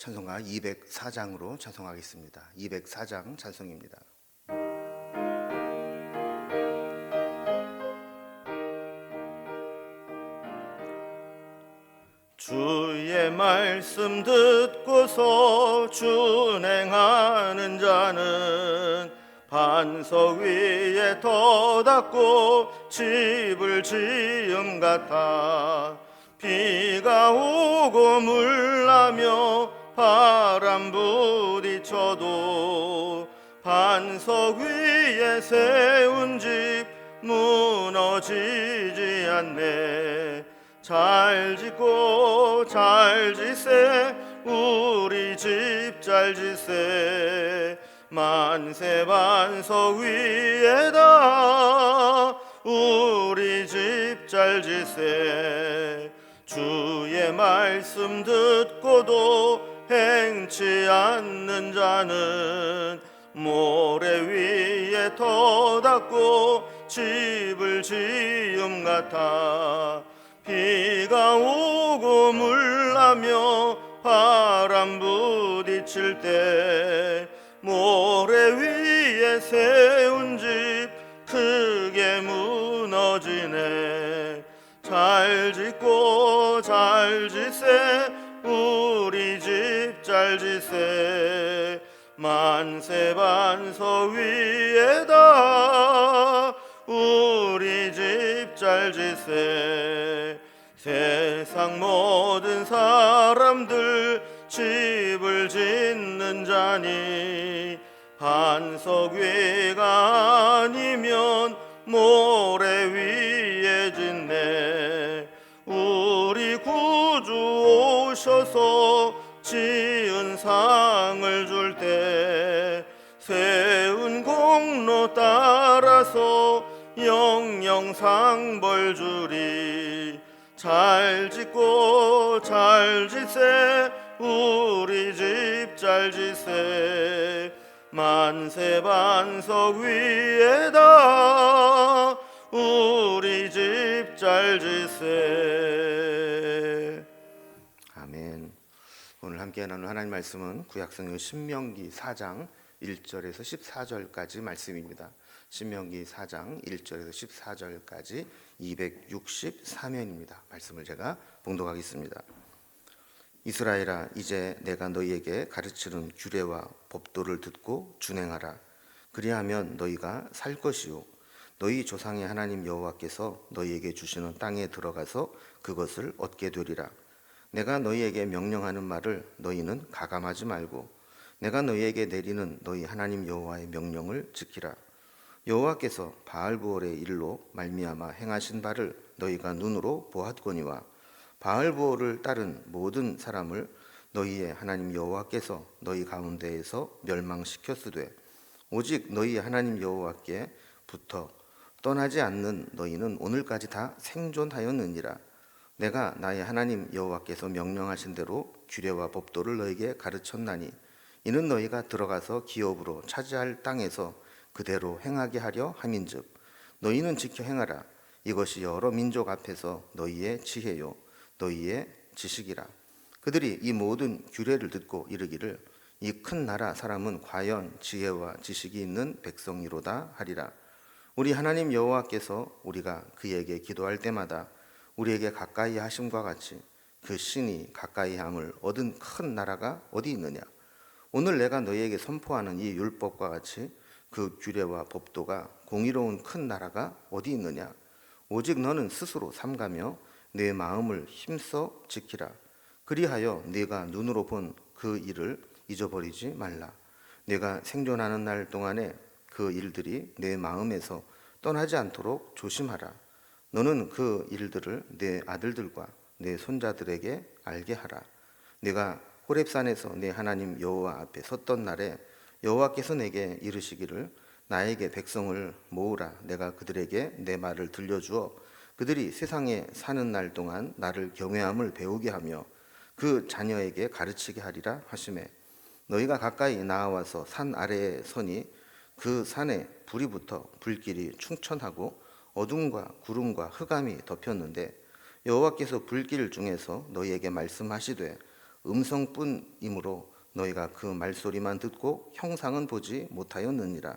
찬송가 204장으로 찬송하겠습니다. 204장 찬송입니다. 주의 말씀 듣고서 준행하는 자는 반석 위에 터닫고 집을 지음 같아. 비가 오고 물나며 바람 부딪혀도 반석 위에 세운 집 무너지지 않네. 잘 짓고 잘 지세 우리 집 잘 지세. 만세 반석 위에다 우리 집 잘 지세. 주의 말씀 듣고도 행치 않는 자는 모래 위에 터닫고 집을 지음 같아. 비가 오고 물나며 바람 부딪힐 때 모래 위에 세운 집 크게 무너지네. 잘 짓고 잘 지세 우리 집 잘 지세. 만세 반석 위에다 우리 집 잘 지세. 세상 모든 사람들 집을 짓는 자니 반석 위가 아니면 모래 위에 짓네. 우리 구주 오셔서 지은 상을 줄 때 세운 공로 따라서 영영 상벌 주리. 잘 짓고 잘 지세 우리 집 잘 지세. 만세 반석 위에다 우리 집 잘 지세. 아멘. 오늘 함께 나눌 하나님 말씀은 구약성경 신명기 4장 1절에서 14절까지 말씀입니다. 신명기 4장 1절에서 14절까지 263회입니다. 말씀을 제가 봉독하겠습니다. 이스라엘아, 이제 내가 너희에게 가르치는 규례와 법도를 듣고 준행하라. 그리하면 너희가 살 것이요 너희 조상의 하나님 여호와께서 너희에게 주시는 땅에 들어가서 그것을 얻게 되리라. 내가 너희에게 명령하는 말을 너희는 가감하지 말고 내가 너희에게 내리는 너희 하나님 여호와의 명령을 지키라. 여호와께서 바알부올의 일로 말미암아 행하신 바를 너희가 눈으로 보았거니와 바알부올을 따른 모든 사람을 너희의 하나님 여호와께서 너희 가운데에서 멸망시켰으되 오직 너희 하나님 여호와께 붙어 떠나지 않는 너희는 오늘까지 다 생존하였느니라. 내가 나의 하나님 여호와께서 명령하신 대로 규례와 법도를 너희에게 가르쳤나니 이는 너희가 들어가서 기업으로 차지할 땅에서 그대로 행하게 하려 함인즉 너희는 지켜 행하라. 이것이 여러 민족 앞에서 너희의 지혜요 너희의 지식이라. 그들이 이 모든 규례를 듣고 이르기를 이 큰 나라 사람은 과연 지혜와 지식이 있는 백성이로다 하리라. 우리 하나님 여호와께서 우리가 그에게 기도할 때마다 우리에게 가까이 하심과 같이 그 신이 가까이 함을 얻은 큰 나라가 어디 있느냐. 오늘 내가 너희에게 선포하는 이 율법과 같이 그 규례와 법도가 공의로운 큰 나라가 어디 있느냐. 오직 너는 스스로 삼가며 내 마음을 힘써 지키라. 그리하여 네가 눈으로 본 그 일을 잊어버리지 말라. 네가 생존하는 날 동안에 그 일들이 내 마음에서 떠나지 않도록 조심하라. 너는 그 일들을 내 아들들과 내 손자들에게 알게 하라. 네가 호렙산에서 내 하나님 여호와 앞에 섰던 날에 여호와께서 내게 이르시기를 나에게 백성을 모으라. 내가 그들에게 내 말을 들려주어 그들이 세상에 사는 날 동안 나를 경외함을 배우게 하며 그 자녀에게 가르치게 하리라 하시매 너희가 가까이 나아와서 산 아래에 서니 그 산에 불이 붙어 불길이 충천하고 어둠과 구름과 흑암이 덮였는데 여호와께서 불길 중에서 너희에게 말씀하시되 음성뿐이므로 너희가 그 말소리만 듣고 형상은 보지 못하였느니라.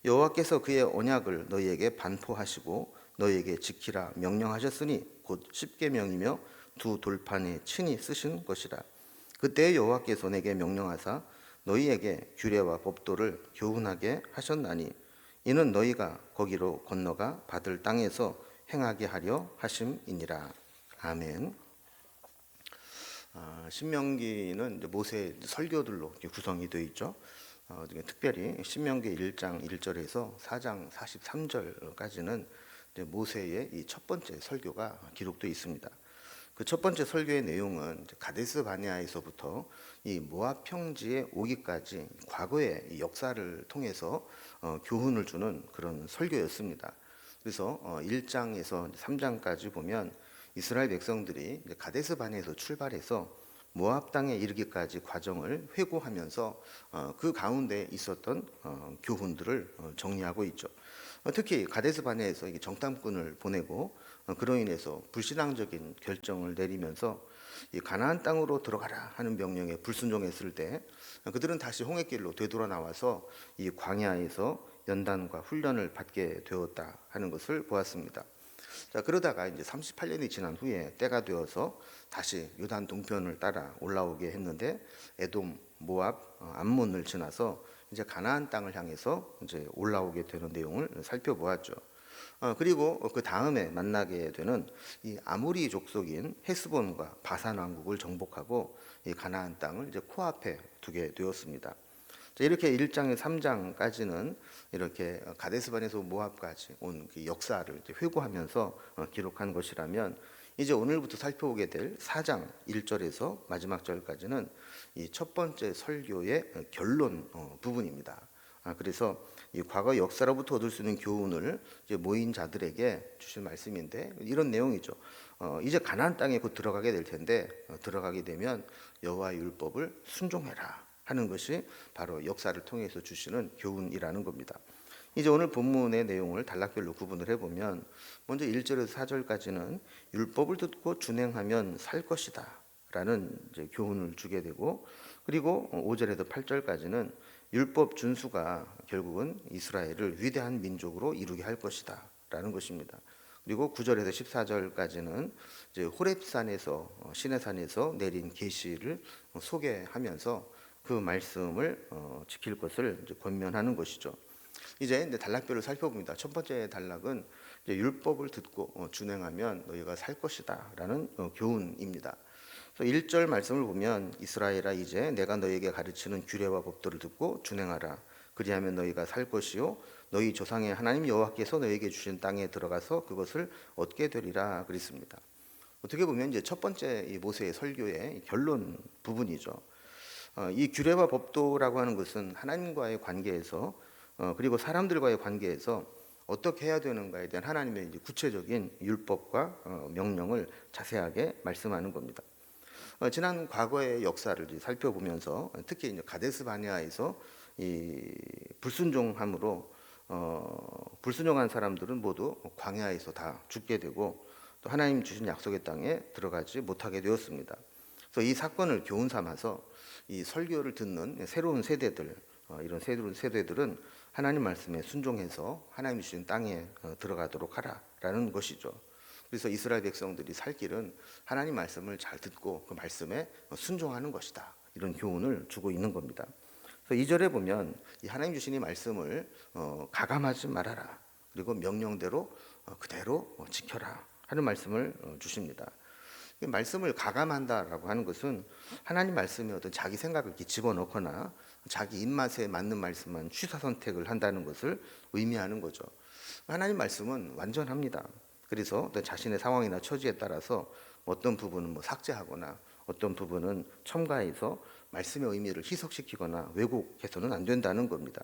여호와께서 그의 언약을 너희에게 반포하시고 너희에게 지키라 명령하셨으니 곧 십계명이며 두 돌판에 친히 쓰신 것이라. 그때 여호와께서 내게 명령하사 너희에게 규례와 법도를 교훈하게 하셨나니 이는 너희가 거기로 건너가 받을 땅에서 행하게 하려 하심이니라. 아멘. 신명기는 모세의 설교들로 구성이 되어 있죠. 특별히 신명기 1장 1절에서 4장 43절까지는 모세의 이 첫 번째 설교가 기록되어 있습니다. 그 첫 번째 설교의 내용은 가데스 바네아에서부터 이 모압 평지에 오기까지 과거의 역사를 통해서 교훈을 주는 그런 설교였습니다. 그래서 1장에서 3장까지 보면 이스라엘 백성들이 가데스 바네에서 출발해서 모압 땅에 이르기까지 과정을 회고하면서 그 가운데 있었던 교훈들을 정리하고 있죠. 특히 가데스 바네에서 정탐꾼을 보내고 그로 인해서 불신앙적인 결정을 내리면서 이 가나안 땅으로 들어가라 하는 명령에 불순종했을 때 그들은 다시 홍해길로 되돌아 나와서 이 광야에서 연단과 훈련을 받게 되었다 하는 것을 보았습니다. 자, 그러다가 이제 38년이 지난 후에 때가 되어서 다시 요단 동편을 따라 올라오게 했는데 에돔, 모압, 암몬을 지나서 이제 가나안 땅을 향해서 이제 올라오게 되는 내용을 살펴보았죠. 그리고 그 다음에 만나게 되는 이 아모리 족속인 헤스본과 바산 왕국을 정복하고 이 가나안 땅을 이제 코앞에 두게 되었습니다. 이렇게 1장에서 3장까지는 이렇게 가데스반에서 모압까지 온 그 역사를 회고하면서 기록한 것이라면 이제 오늘부터 살펴보게 될 4장 1절에서 마지막 절까지는 이 첫 번째 설교의 결론 부분입니다. 그래서 이 과거 역사로부터 얻을 수 있는 교훈을 이제 모인 자들에게 주신 말씀인데 이런 내용이죠. 이제 가나안 땅에 곧 들어가게 될 텐데 들어가게 되면 여호와의 율법을 순종해라 하는 것이 바로 역사를 통해서 주시는 교훈이라는 겁니다. 이제 오늘 본문의 내용을 단락별로 구분을 해보면 먼저 1절에서 4절까지는 율법을 듣고 준행하면 살 것이다 라는 이제 교훈을 주게 되고, 그리고 5절에서 8절까지는 율법 준수가 결국은 이스라엘을 위대한 민족으로 이루게 할 것이다 라는 것입니다. 그리고 9절에서 14절까지는 이제 호렙산에서 시내산에서 내린 계시를 소개하면서 그 말씀을 지킬 것을 이제 권면하는 것이죠. 이제 단락별로 살펴봅니다. 첫 번째 단락은 이제 율법을 듣고 준행하면 너희가 살 것이다라는 교훈입니다. 1절 말씀을 보면 이스라엘아 이제 내가 너희에게 가르치는 규례와 법도를 듣고 준행하라. 그리하면 너희가 살 것이요 너희 조상의 하나님 여호와께서 너희에게 주신 땅에 들어가서 그것을 얻게 되리라 그랬습니다. 어떻게 보면 이제 첫 번째 이 모세의 설교의 결론 부분이죠. 이 규례와 법도라고 하는 것은 하나님과의 관계에서 그리고 사람들과의 관계에서 어떻게 해야 되는가에 대한 하나님의 이제 구체적인 율법과 명령을 자세하게 말씀하는 겁니다. 지난 과거의 역사를 살펴보면서 특히 이제 가데스 바네아에서 이 불순종함으로 불순종한 사람들은 모두 광야에서 다 죽게 되고 또 하나님 주신 약속의 땅에 들어가지 못하게 되었습니다. 그래서 이 사건을 교훈 삼아서 이 설교를 듣는 새로운 세대들, 이런 새로운 세대들은 하나님 말씀에 순종해서 하나님 주신 땅에 들어가도록 하라라는 것이죠. 그래서 이스라엘 백성들이 살 길은 하나님 말씀을 잘 듣고 그 말씀에 순종하는 것이다. 이런 교훈을 주고 있는 겁니다. 그래서 2절에 보면 이 하나님 주신 이 말씀을 가감하지 말아라. 그리고 명령대로 그대로 지켜라 하는 말씀을 주십니다. 말씀을 가감한다라고 하는 것은 하나님 말씀에 어떤 자기 생각을 이렇게 집어넣거나 자기 입맛에 맞는 말씀만 취사 선택을 한다는 것을 의미하는 거죠. 하나님 말씀은 완전합니다. 그래서 어떤 자신의 상황이나 처지에 따라서 어떤 부분은 삭제하거나 어떤 부분은 첨가해서 말씀의 의미를 희석시키거나 왜곡해서는 안 된다는 겁니다.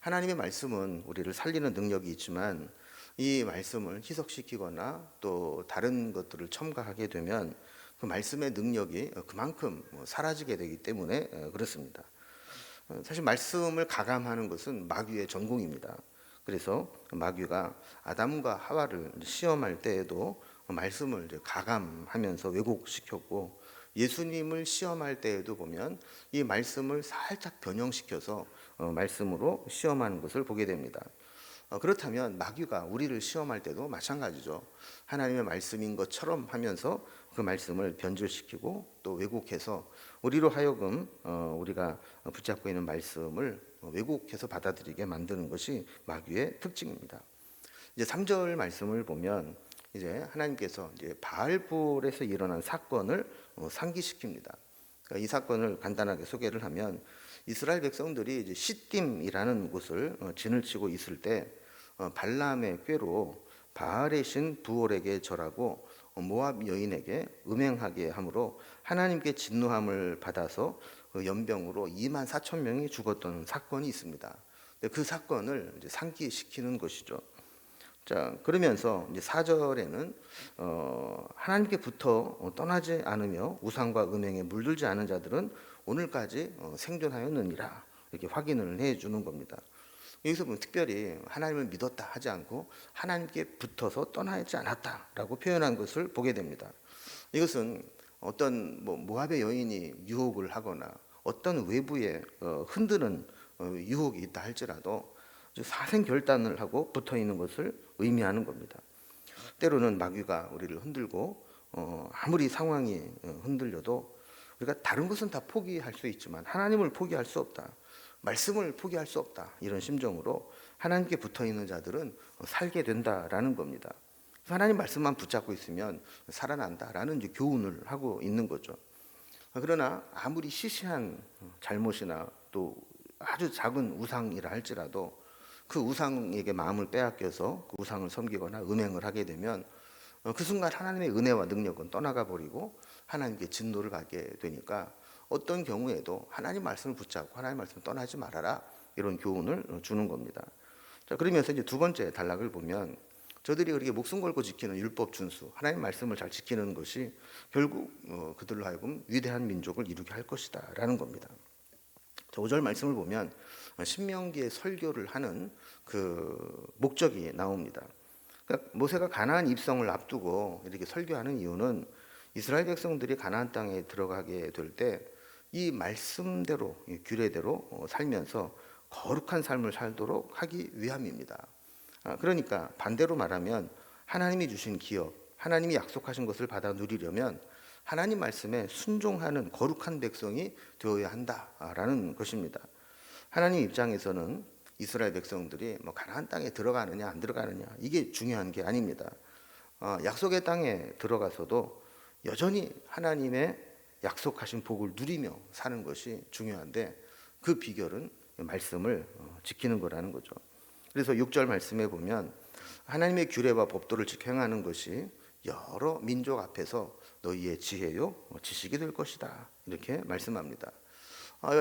하나님의 말씀은 우리를 살리는 능력이 있지만 이 말씀을 희석시키거나 또 다른 것들을 첨가하게 되면 그 말씀의 능력이 그만큼 사라지게 되기 때문에 그렇습니다. 사실 말씀을 가감하는 것은 마귀의 전공입니다. 그래서 마귀가 아담과 하와를 시험할 때에도 말씀을 가감하면서 왜곡시켰고 예수님을 시험할 때에도 보면 이 말씀을 살짝 변형시켜서 말씀으로 시험하는 것을 보게 됩니다. 그렇다면 마귀가 우리를 시험할 때도 마찬가지죠. 하나님의 말씀인 것처럼 하면서 그 말씀을 변질시키고 또 왜곡해서 우리로 하여금 우리가 붙잡고 있는 말씀을 왜곡해서 받아들이게 만드는 것이 마귀의 특징입니다. 이제 3절 말씀을 보면 이제 하나님께서 이제 바알불에서 일어난 사건을 상기시킵니다. 그러니까 이 사건을 간단하게 소개를 하면 이스라엘 백성들이 이제 시딤이라는 곳을 진을 치고 있을 때 발람의 꾀로 바알의 신 부올에게 절하고 모압 여인에게 음행하게 함으로 하나님께 진노함을 받아서 그 연병으로 2만 4천 명이 죽었던 사건이 있습니다. 그 사건을 이제 상기시키는 것이죠. 자, 그러면서 이제 4절에는 하나님께부터 떠나지 않으며 우상과 음행에 물들지 않은 자들은 오늘까지 생존하였느니라 이렇게 확인을 해주는 겁니다. 여기서 보면 특별히 하나님을 믿었다 하지 않고 하나님께 붙어서 떠나지 않았다라고 표현한 것을 보게 됩니다. 이것은 어떤 모압의 여인이 유혹을 하거나 어떤 외부에 흔드는 유혹이 있다 할지라도 사생 결단을 하고 붙어 있는 것을 의미하는 겁니다. 때로는 마귀가 우리를 흔들고 아무리 상황이 흔들려도 우리가 다른 것은 다 포기할 수 있지만 하나님을 포기할 수 없다. 말씀을 포기할 수 없다. 이런 심정으로 하나님께 붙어 있는 자들은 살게 된다라는 겁니다. 하나님 말씀만 붙잡고 있으면 살아난다라는 이제 교훈을 하고 있는 거죠. 그러나 아무리 시시한 잘못이나 또 아주 작은 우상이라 할지라도 그 우상에게 마음을 빼앗겨서 그 우상을 섬기거나 음행을 하게 되면 그 순간 하나님의 은혜와 능력은 떠나가 버리고 하나님께 진노를 받게 되니까 어떤 경우에도 하나님 말씀을 붙잡고 하나님 말씀을 떠나지 말아라 이런 교훈을 주는 겁니다. 자, 그러면서 이제 두 번째 단락을 보면 저들이 그렇게 목숨 걸고 지키는 율법 준수, 하나님 말씀을 잘 지키는 것이 결국 그들로 하여금 위대한 민족을 이루게 할 것이다라는 겁니다. 5절 말씀을 보면 신명기의 설교를 하는 그 목적이 나옵니다. 그러니까 모세가 가나안 입성을 앞두고 이렇게 설교하는 이유는 이스라엘 백성들이 가나안 땅에 들어가게 될 때 이 말씀대로 이 규례대로 살면서 거룩한 삶을 살도록 하기 위함입니다. 그러니까 반대로 말하면 하나님이 주신 기업, 하나님이 약속하신 것을 받아 누리려면 하나님 말씀에 순종하는 거룩한 백성이 되어야 한다라는 것입니다. 하나님 입장에서는 이스라엘 백성들이 가나안 땅에 들어가느냐 안 들어가느냐 이게 중요한 게 아닙니다. 약속의 땅에 들어가서도 여전히 하나님의 약속하신 복을 누리며 사는 것이 중요한데 그 비결은 말씀을 지키는 거라는 거죠. 그래서 6절 말씀에 보면 하나님의 규례와 법도를 지켜 행하는 것이 여러 민족 앞에서 너희의 지혜요 지식이 될 것이다 이렇게 말씀합니다.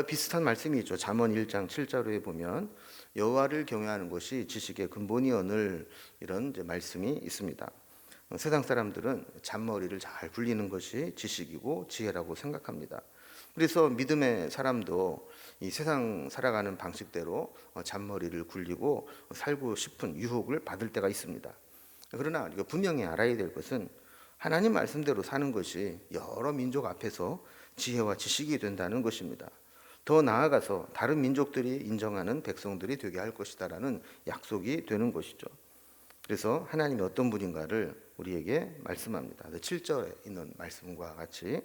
비슷한 말씀이 있죠. 잠언 1장 7절에 보면 여호와를 경외하는 것이 지식의 근본이오늘 이런 이제 말씀이 있습니다. 세상 사람들은 잔머리를 잘 굴리는 것이 지식이고 지혜라고 생각합니다. 그래서 믿음의 사람도 이 세상 살아가는 방식대로 잔머리를 굴리고 살고 싶은 유혹을 받을 때가 있습니다. 그러나 우리가 분명히 알아야 될 것은 하나님 말씀대로 사는 것이 여러 민족 앞에서 지혜와 지식이 된다는 것입니다. 더 나아가서 다른 민족들이 인정하는 백성들이 되게 할 것이다라는 약속이 되는 것이죠. 그래서 하나님이 어떤 분인가를 우리에게 말씀합니다. 7절에 있는 말씀과 같이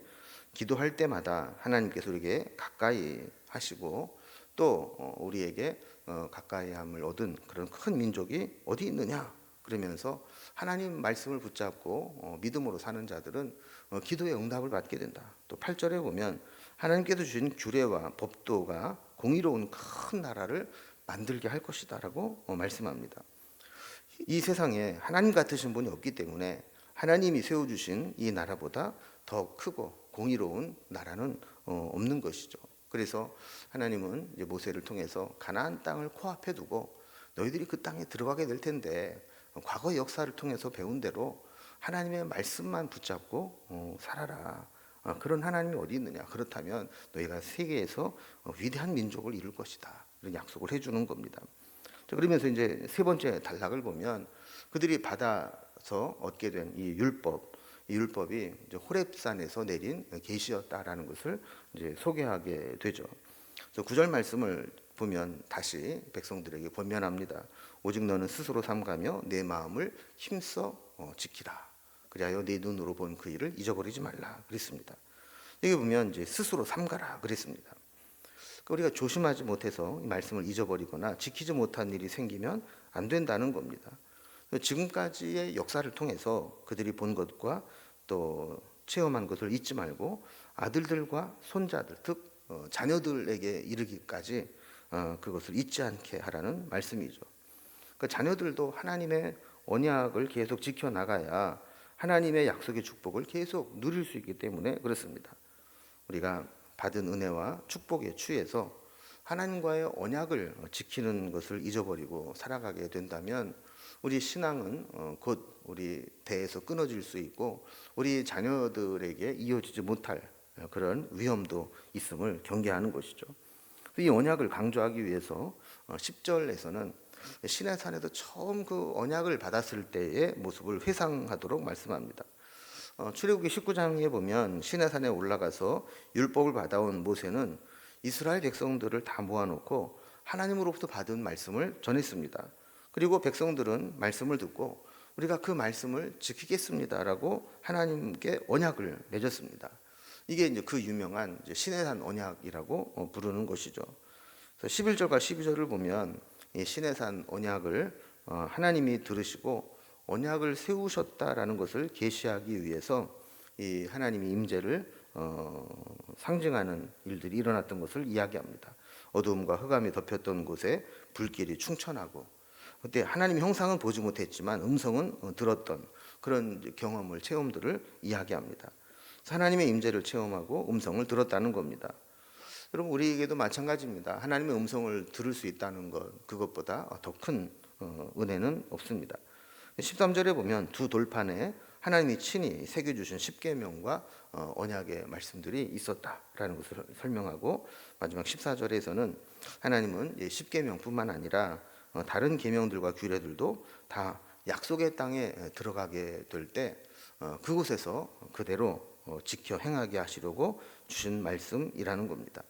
기도할 때마다 하나님께서 우리에게 가까이 하시고 또 우리에게 가까이함을 얻은 그런 큰 민족이 어디 있느냐 그러면서 하나님 말씀을 붙잡고 믿음으로 사는 자들은 기도의 응답을 받게 된다. 또 8절에 보면 하나님께서 주신 규례와 법도가 공의로운 큰 나라를 만들게 할 것이다라고 말씀합니다. 이 세상에 하나님 같으신 분이 없기 때문에 하나님이 세워주신 이 나라보다 더 크고 공의로운 나라는 없는 것이죠. 그래서 하나님은 이제 모세를 통해서 가나안 땅을 코앞에 두고 너희들이 그 땅에 들어가게 될 텐데 과거 역사를 통해서 배운 대로 하나님의 말씀만 붙잡고 살아라. 그런 하나님이 어디 있느냐? 그렇다면 너희가 세계에서 위대한 민족을 이룰 것이다. 이런 약속을 해주는 겁니다. 자, 그러면서 이제 세 번째 단락을 보면 그들이 받아서 얻게 된 이 율법, 이 율법이 이제 호렙산에서 내린 계시였다라는 것을 이제 소개하게 되죠. 그래서 9절 말씀을 보면 다시 백성들에게 권면합니다. 오직 너는 스스로 삼가며 내 마음을 힘써 지키라. 그리하여 내 눈으로 본 그 일을 잊어버리지 말라 그랬습니다. 여기 보면 이제 스스로 삼가라 그랬습니다. 우리가 조심하지 못해서 이 말씀을 잊어버리거나 지키지 못한 일이 생기면 안 된다는 겁니다. 지금까지의 역사를 통해서 그들이 본 것과 또 체험한 것을 잊지 말고 아들들과 손자들, 즉 자녀들에게 이르기까지 그것을 잊지 않게 하라는 말씀이죠. 그 자녀들도 하나님의 언약을 계속 지켜나가야 하나님의 약속의 축복을 계속 누릴 수 있기 때문에 그렇습니다. 우리가 받은 은혜와 축복에 취해서 하나님과의 언약을 지키는 것을 잊어버리고 살아가게 된다면 우리 신앙은 곧 우리 대에서 끊어질 수 있고 우리 자녀들에게 이어지지 못할 그런 위험도 있음을 경계하는 것이죠. 이 언약을 강조하기 위해서 10절에서는 시내산에서 처음 그 언약을 받았을 때의 모습을 회상하도록 말씀합니다. 출애굽기 19장에 보면 시내산에 올라가서 율법을 받아온 모세는 이스라엘 백성들을 다 모아놓고 하나님으로부터 받은 말씀을 전했습니다. 그리고 백성들은 말씀을 듣고 우리가 그 말씀을 지키겠습니다라고 하나님께 언약을 맺었습니다. 이게 이제 그 유명한 시내산 언약이라고 부르는 것이죠. 그래서 11절과 12절을 보면 이 시내산 언약을 하나님이 들으시고 언약을 세우셨다라는 것을 계시하기 위해서 이 하나님의 임재를 상징하는 일들이 일어났던 것을 이야기합니다. 어두움과 흑암이 덮였던 곳에 불길이 충천하고 그때 하나님의 형상은 보지 못했지만 음성은 들었던 그런 경험을 체험들을 이야기합니다. 하나님의 임재를 체험하고 음성을 들었다는 겁니다. 여러분 우리에게도 마찬가지입니다. 하나님의 음성을 들을 수 있다는 것 그것보다 더 큰 은혜는 없습니다. 13절에 보면 두 돌판에 하나님이 친히 새겨주신 십계명과 언약의 말씀들이 있었다라는 것을 설명하고 마지막 14절에서는 하나님은 십계명뿐만 아니라 다른 계명들과 규례들도 다 약속의 땅에 들어가게 될 때 그곳에서 그대로 지켜 행하게 하시려고 주신 말씀이라는 겁니다.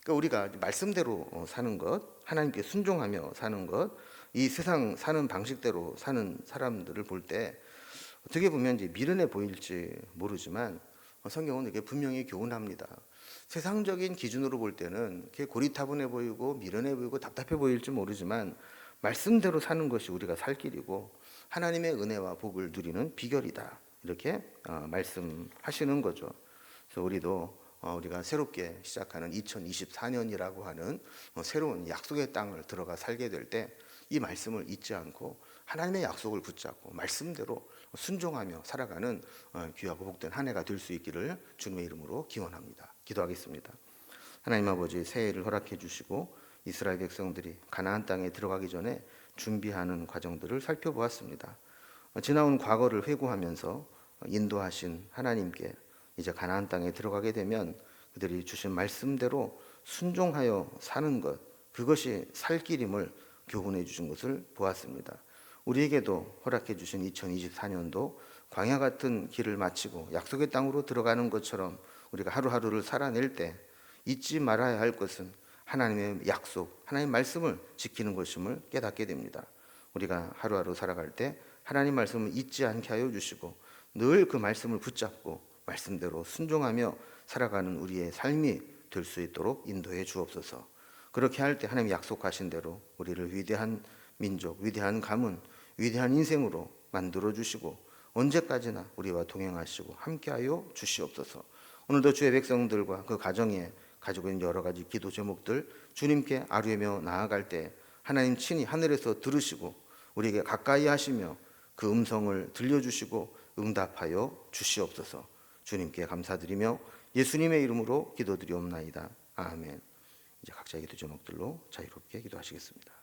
그러니까 우리가 말씀대로 사는 것, 하나님께 순종하며 사는 것, 이 세상 사는 방식대로 사는 사람들을 볼 때 어떻게 보면 이제 미련해 보일지 모르지만 성경은 이게 분명히 교훈합니다. 세상적인 기준으로 볼 때는 그게 고리타분해 보이고 미련해 보이고 답답해 보일지 모르지만 말씀대로 사는 것이 우리가 살 길이고 하나님의 은혜와 복을 누리는 비결이다. 이렇게 말씀하시는 거죠. 그래서 우리가 새롭게 시작하는 2024년이라고 하는 새로운 약속의 땅을 들어가 살게 될 때 이 말씀을 잊지 않고 하나님의 약속을 붙잡고 말씀대로 순종하며 살아가는 귀하고 복된 한 해가 될 수 있기를 주님의 이름으로 기원합니다. 기도하겠습니다. 하나님 아버지 새해를 허락해 주시고 이스라엘 백성들이 가나안 땅에 들어가기 전에 준비하는 과정들을 살펴보았습니다. 지나온 과거를 회고하면서 인도하신 하나님께 이제 가나안 땅에 들어가게 되면 그들이 주신 말씀대로 순종하여 사는 것 그것이 살 길임을 교훈해 주신 것을 보았습니다. 우리에게도 허락해 주신 2024년도 광야 같은 길을 마치고 약속의 땅으로 들어가는 것처럼 우리가 하루하루를 살아낼 때 잊지 말아야 할 것은 하나님의 약속, 하나님의 말씀을 지키는 것임을 깨닫게 됩니다. 우리가 하루하루 살아갈 때 하나님 말씀을 잊지 않게 하여 주시고 늘 그 말씀을 붙잡고 말씀대로 순종하며 살아가는 우리의 삶이 될 수 있도록 인도해 주옵소서. 그렇게 할 때 하나님이 약속하신 대로 우리를 위대한 민족, 위대한 가문, 위대한 인생으로 만들어 주시고 언제까지나 우리와 동행하시고 함께하여 주시옵소서. 오늘도 주의 백성들과 그 가정에 가지고 있는 여러 가지 기도 제목들 주님께 아뢰며 나아갈 때 하나님 친히 하늘에서 들으시고 우리에게 가까이 하시며 그 음성을 들려주시고 응답하여 주시옵소서. 주님께 감사드리며 예수님의 이름으로 기도드리옵나이다. 아멘. 이제 각자의 기도 제목들로 자유롭게 기도하시겠습니다.